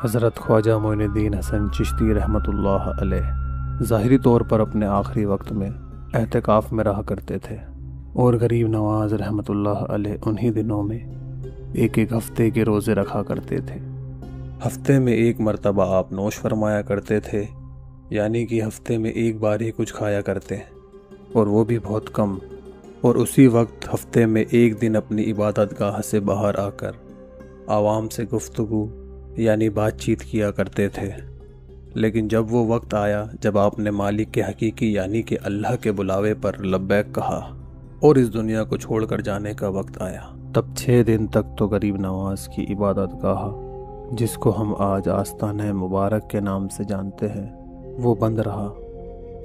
حضرت خواجہ معین الدین حسن چشتی رحمۃ اللہ علیہ ظاہری طور پر اپنے آخری وقت میں اعتکاف میں رہا کرتے تھے، اور غریب نواز رحمۃ اللہ علیہ انہی دنوں میں ایک ہفتے کے روزے رکھا کرتے تھے۔ ہفتے میں ایک مرتبہ آپ نوش فرمایا کرتے تھے، یعنی کہ ہفتے میں ایک بار ہی کچھ کھایا کرتے، اور وہ بھی بہت کم، اور اسی وقت ہفتے میں ایک دن اپنی عبادت گاہ سے باہر آ کر عوام سے گفتگو یعنی بات چیت کیا کرتے تھے۔ لیکن جب وہ وقت آیا جب آپ نے مالک کے حقیقی یعنی کہ اللہ کے بلاوے پر لبیک کہا اور اس دنیا کو چھوڑ کر جانے کا وقت آیا، تب 6 دن تک تو غریب نواز کی عبادت گاہ، جس کو ہم آج آستانہ مبارک کے نام سے جانتے ہیں، وہ بند رہا۔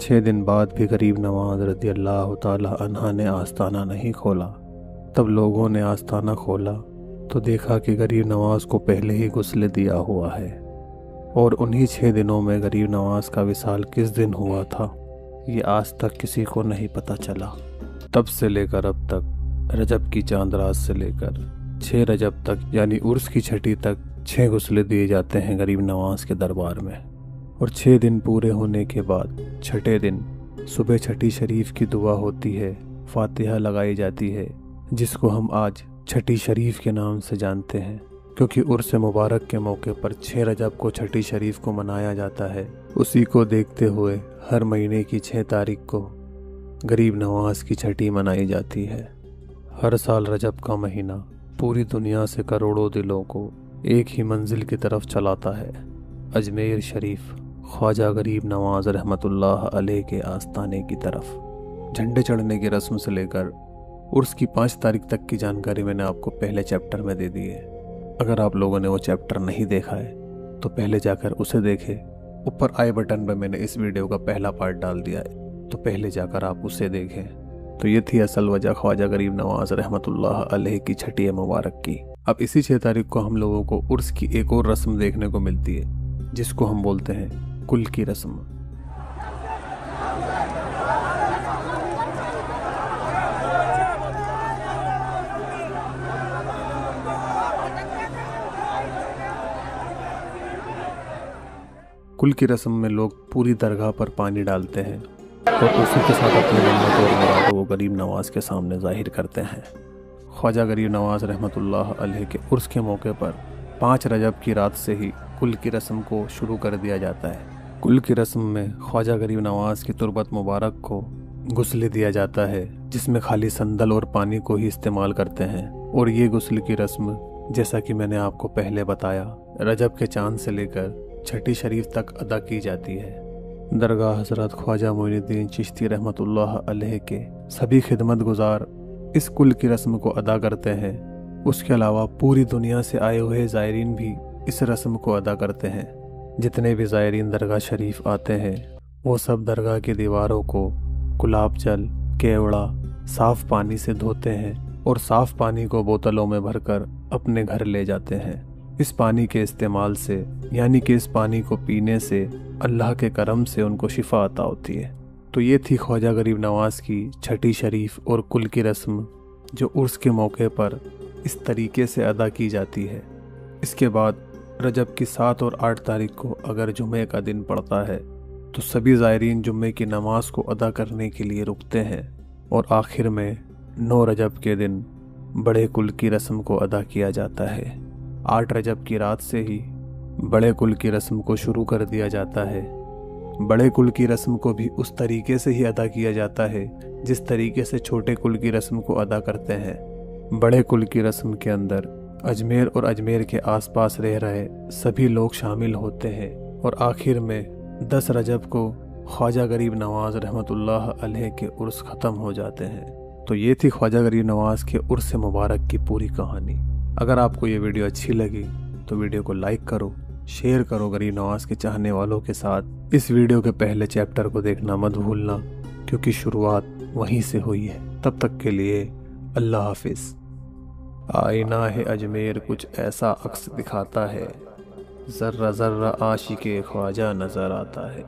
6 دن بعد بھی غریب نواز رضی اللہ تعالی عنہ نے آستانہ نہیں کھولا۔ تب لوگوں نے آستانہ کھولا تو دیکھا کہ غریب نواز کو پہلے ہی غسل دیا ہوا ہے، اور انہی 6 دنوں میں غریب نواز کا وصال کس دن ہوا تھا یہ آج تک کسی کو نہیں پتہ چلا۔ تب سے لے کر اب تک رجب کی چاند رات سے لے کر 6 رجب تک یعنی عرس کی چھٹی تک 6 غسل دیے جاتے ہیں غریب نواز کے دربار میں، اور 6 دن پورے ہونے کے بعد چھٹے دن صبح چھٹی شریف کی دعا ہوتی ہے، فاتحہ لگائی جاتی ہے، جس کو ہم آج چھٹی شریف کے نام سے جانتے ہیں، کیونکہ عرس مبارک کے موقع پر 6 رجب کو چھٹی شریف کو منایا جاتا ہے۔ اسی کو دیکھتے ہوئے ہر مہینے کی 6 تاریخ کو غریب نواز کی چھٹی منائی جاتی ہے۔ ہر سال رجب کا مہینہ پوری دنیا سے کروڑوں دلوں کو ایک ہی منزل کی طرف چلاتا ہے، اجمیر شریف خواجہ غریب نواز رحمۃ اللہ علیہ کے آستانے کی طرف۔ جھنڈے چڑھنے کی رسم سے لے کر عرس کی 5 تاریخ تک کی جانکاری میں نے آپ کو پہلے چیپٹر میں دے دی ہے۔ اگر آپ لوگوں نے وہ چیپٹر نہیں دیکھا ہے تو پہلے جا کر اسے دیکھیں، اوپر آئی بٹن پہ میں نے اس ویڈیو کا پہلا پارٹ ڈال دیا ہے، تو پہلے جا کر آپ اسے دیکھیں۔ تو یہ تھی اصل وجہ خواجہ غریب نواز رحمۃ اللہ علیہ کی چھٹی مبارک کی۔ اب اسی 6 تاریخ کو ہم لوگوں کو عرس کی ایک اور رسم دیکھنے کو ملتی ہے، جس کو ہم بولتے ہیں کل کی رسم۔ کل کی رسم میں لوگ پوری درگاہ پر پانی ڈالتے ہیں اور اسی کے ساتھ اپنی منت اور مراد کو غریب نواز کے سامنے ظاہر کرتے ہیں۔ خواجہ غریب نواز رحمۃ اللہ علیہ کے عرس کے موقع پر 5 رجب کی رات سے ہی کل کی رسم کو شروع کر دیا جاتا ہے۔ کل کی رسم میں خواجہ غریب نواز کی تربت مبارک کو غسل دیا جاتا ہے، جس میں خالی سندل اور پانی کو ہی استعمال کرتے ہیں، اور یہ غسل کی رسم جیسا کہ میں نے آپ کو پہلے بتایا رجب کے چاند سے لے کر چھٹی شریف تک ادا کی جاتی ہے۔ درگاہ حضرت خواجہ معین الدین چشتی رحمۃ اللہ علیہ کے سبھی خدمت گزار اس کل کی رسم کو ادا کرتے ہیں۔ اس کے علاوہ پوری دنیا سے آئے ہوئے زائرین بھی اس رسم کو ادا کرتے ہیں۔ جتنے بھی زائرین درگاہ شریف آتے ہیں وہ سب درگاہ کی دیواروں کو گلاب جل، کیوڑا، صاف پانی سے دھوتے ہیں، اور صاف پانی کو بوتلوں میں بھر کر اپنے گھر لے جاتے ہیں۔ اس پانی کے استعمال سے یعنی کہ اس پانی کو پینے سے اللہ کے کرم سے ان کو شفا عطا ہوتی ہے۔ تو یہ تھی خواجہ غریب نواز کی چھٹی شریف اور کل کی رسم، جو عرس کے موقع پر اس طریقے سے ادا کی جاتی ہے۔ اس کے بعد رجب کی 7 اور 8 تاریخ کو اگر جمعے کا دن پڑتا ہے تو سبھی زائرین جمعے کی نماز کو ادا کرنے کے لیے رکتے ہیں، اور آخر میں 9 رجب کے دن بڑے کل کی رسم کو ادا کیا جاتا ہے۔ 8 رجب کی رات سے ہی بڑے کل کی رسم کو شروع کر دیا جاتا ہے۔ بڑے کل کی رسم کو بھی اس طریقے سے ہی ادا کیا جاتا ہے جس طریقے سے چھوٹے کل کی رسم کو ادا کرتے ہیں۔ بڑے کل کی رسم کے اندر اجمیر اور اجمیر کے آس پاس رہ رہے سبھی لوگ شامل ہوتے ہیں، اور آخر میں 10 رجب کو خواجہ غریب نواز رحمۃ اللہ علیہ کے عرس ختم ہو جاتے ہیں۔ تو یہ تھی خواجہ غریب نواز کے عرس مبارک کی پوری کہانی۔ اگر آپ کو یہ ویڈیو اچھی لگی تو ویڈیو کو لائک کرو، شیئر کرو غریب نواز کے چاہنے والوں کے ساتھ۔ اس ویڈیو کے پہلے چیپٹر کو دیکھنا مت بھولنا، کیونکہ شروعات وہیں سے ہوئی ہے۔ تب تک کے لیے اللہ حافظ۔ آئینہ ہے اجمیر کچھ ایسا عکس دکھاتا ہے، ذرہ ذرہ عاشق خواجہ نظر آتا ہے۔